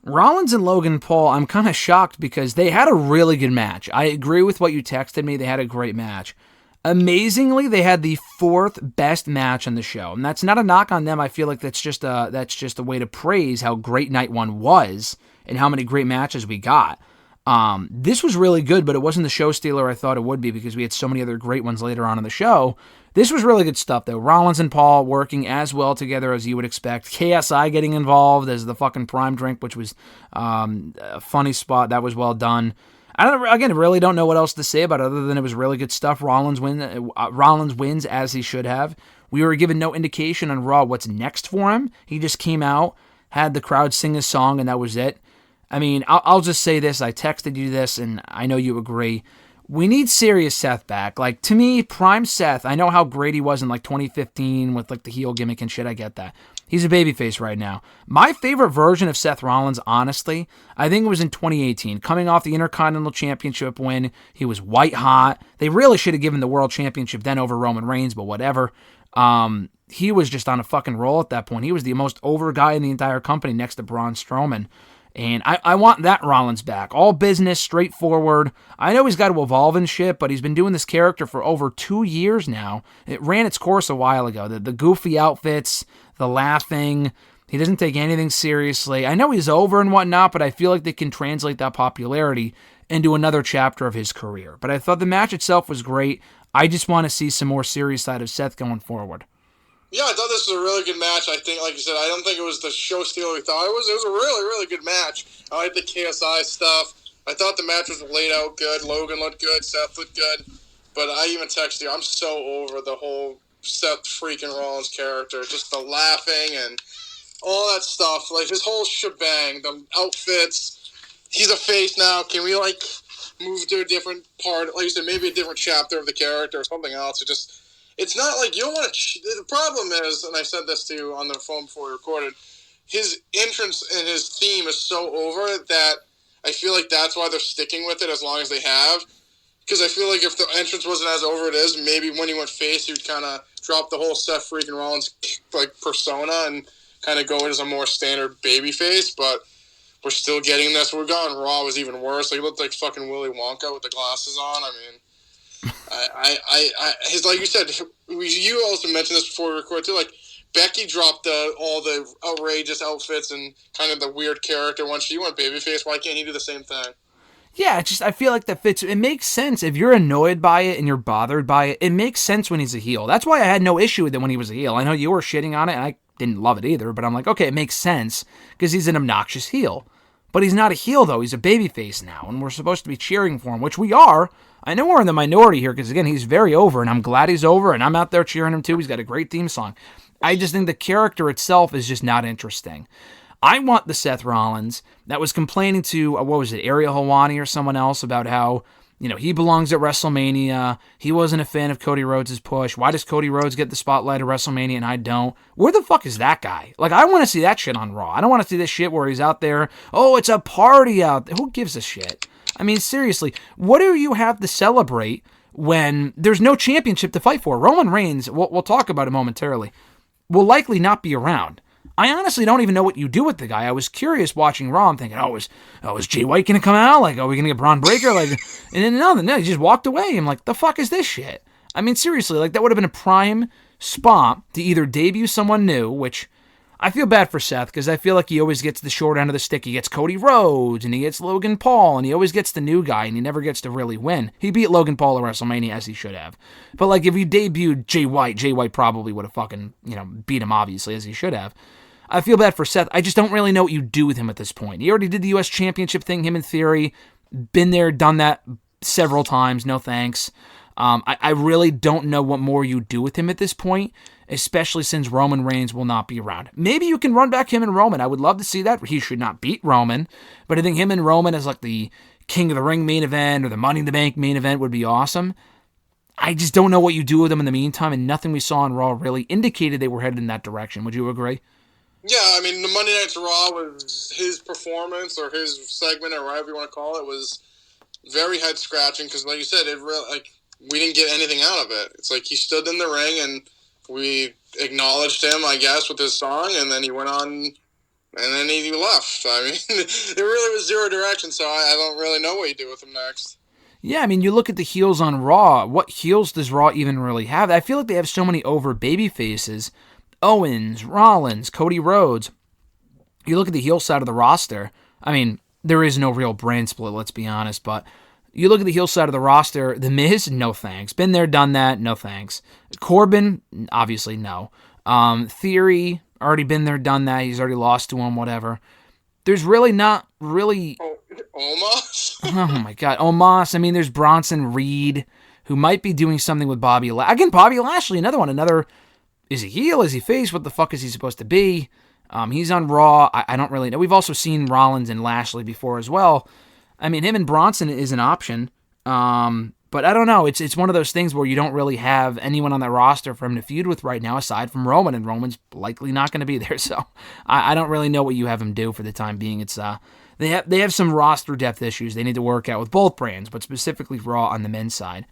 Rollins and Logan Paul, I'm kind of shocked because they had a really good match. I agree with what you texted me. They had a great match. Amazingly, they had the fourth best match on the show. And that's not a knock on them. I feel like that's just a way to praise how great night one was and how many great matches we got. This was really good, but it wasn't the show stealer I thought it would be because we had so many other great ones later on in the show. This was really good stuff, though. Rollins and Paul working as well together as you would expect. KSI getting involved as the fucking prime drink, which was a funny spot. That was well done. Really don't know what else to say about it other than it was really good stuff. Rollins wins as he should have. We were given no indication on Raw what's next for him. He just came out, had the crowd sing his song, and that was it. I mean, I'll just say this. I texted you this, and I know you agree. We need serious Seth back. Like, to me, prime Seth, I know how great he was in, 2015 with, the heel gimmick and shit. I get that. He's a babyface right now. My favorite version of Seth Rollins, honestly, I think it was in 2018. Coming off the Intercontinental Championship win, he was white hot. They really should have given the World Championship then over Roman Reigns, but whatever. He was just on a fucking roll at that point. He was the most over guy in the entire company next to Braun Strowman. And I want that Rollins back. All business, straightforward. I know he's got to evolve and shit, but he's been doing this character for over 2 years now. It ran its course a while ago. The goofy outfits, the laughing. He doesn't take anything seriously. I know he's over and whatnot, but I feel like they can translate that popularity into another chapter of his career. But I thought the match itself was great. I just want to see some more serious side of Seth going forward. Yeah, I thought this was a really good match. I think, like you said, I don't think it was the show stealer we thought it was. It was a really, really good match. I like the KSI stuff. I thought the match was laid out good. Logan looked good. Seth looked good. But I even texted you, I'm so over the whole Seth freaking Rollins character. Just the laughing and all that stuff. Like, his whole shebang, the outfits. He's a face now. Can we, move to a different part? Like you said, maybe a different chapter of the character or something else. It's not like you don't want to... The problem is, and I said this to you on the phone before we recorded, his entrance and his theme is so over that I feel like that's why they're sticking with it as long as they have. Because I feel like if the entrance wasn't as over it is, maybe when he went face, he would kind of drop the whole Seth freaking Rollins persona and kind of go as a more standard baby face. But we're still getting this. We're going Raw was even worse. He looked like fucking Willy Wonka with the glasses on. I mean... like you said, you also mentioned this before we record too. Like Becky dropped all the outrageous outfits and kind of the weird character once she went babyface. Why can't he do the same thing? Yeah, I feel like that fits. It makes sense if you're annoyed by it and you're bothered by it. It makes sense when he's a heel. That's why I had no issue with it when he was a heel. I know you were shitting on it, and I didn't love it either. But I'm like, okay, it makes sense because he's an obnoxious heel. But he's not a heel though. He's a babyface now, and we're supposed to be cheering for him, which we are. I know we're in the minority here because, again, he's very over, and I'm glad he's over, and I'm out there cheering him too. He's got a great theme song. I just think the character itself is just not interesting. I want the Seth Rollins that was complaining to, Ariel Helwani or someone else about how, he belongs at WrestleMania. He wasn't a fan of Cody Rhodes' push. Why does Cody Rhodes get the spotlight at WrestleMania and I don't? Where the fuck is that guy? I want to see that shit on Raw. I don't want to see this shit where he's out there, oh, it's a party out there. Who gives a shit? I mean, seriously, what do you have to celebrate when there's no championship to fight for? Roman Reigns, we'll talk about it momentarily, will likely not be around. I honestly don't even know what you do with the guy. I was curious watching Raw. I'm thinking, is Jay White going to come out? Are we going to get Braun Breaker? And then no, he just walked away. I'm like, the fuck is this shit? I mean, seriously, that would have been a prime spot to either debut someone new, which... I feel bad for Seth because I feel like he always gets the short end of the stick. He gets Cody Rhodes and he gets Logan Paul and he always gets the new guy and he never gets to really win. He beat Logan Paul at WrestleMania as he should have. But if he debuted Jay White probably would have fucking, beat him obviously as he should have. I feel bad for Seth. I just don't really know what you do with him at this point. He already did the U.S. Championship thing, him in theory. Been there, done that several times. No thanks. I really don't know what more you do with him at this point, especially since Roman Reigns will not be around. Maybe you can run back him and Roman. I would love to see that. He should not beat Roman, but I think him and Roman as the King of the Ring main event or the Money in the Bank main event would be awesome. I just don't know what you do with them in the meantime, and nothing we saw on Raw really indicated they were headed in that direction. Would you agree? Yeah, I mean, the Monday Night Raw was his performance or his segment or whatever you want to call it was very head-scratching because, like you said, it really, we didn't get anything out of it. It's he stood in the ring and we acknowledged him, I guess, with his song, and then he went on And then he left. I mean, it really was zero direction, so I don't really know what you do with him next. Yeah, I mean, you look at the heels on Raw. What heels does Raw even really have? I feel like they have so many over baby faces. Owens, Rollins, Cody Rhodes. You look at the heel side of the roster. I mean, there is no real brand split, let's be honest, but you look at the heel side of the roster. The Miz, no thanks. Been there, done that, no thanks. Corbin, obviously no. Theory, already been there, done that. He's already lost to him, whatever. There's really not really... Omos? Oh my God, Omos. I mean, there's Bronson Reed, who might be doing something with Bobby Lashley. Again, Bobby Lashley, another one. Is he heel? Is he face? What the fuck is he supposed to be? He's on Raw. I don't really know. We've also seen Rollins and Lashley before as well. I mean, him and Bronson is an option. But I don't know. It's one of those things where you don't really have anyone on that roster for him to feud with right now aside from Roman, and Roman's likely not going to be there. So I don't really know what you have him do for the time being. It's they have some roster depth issues they need to work out with both brands, but specifically Raw on the men's side.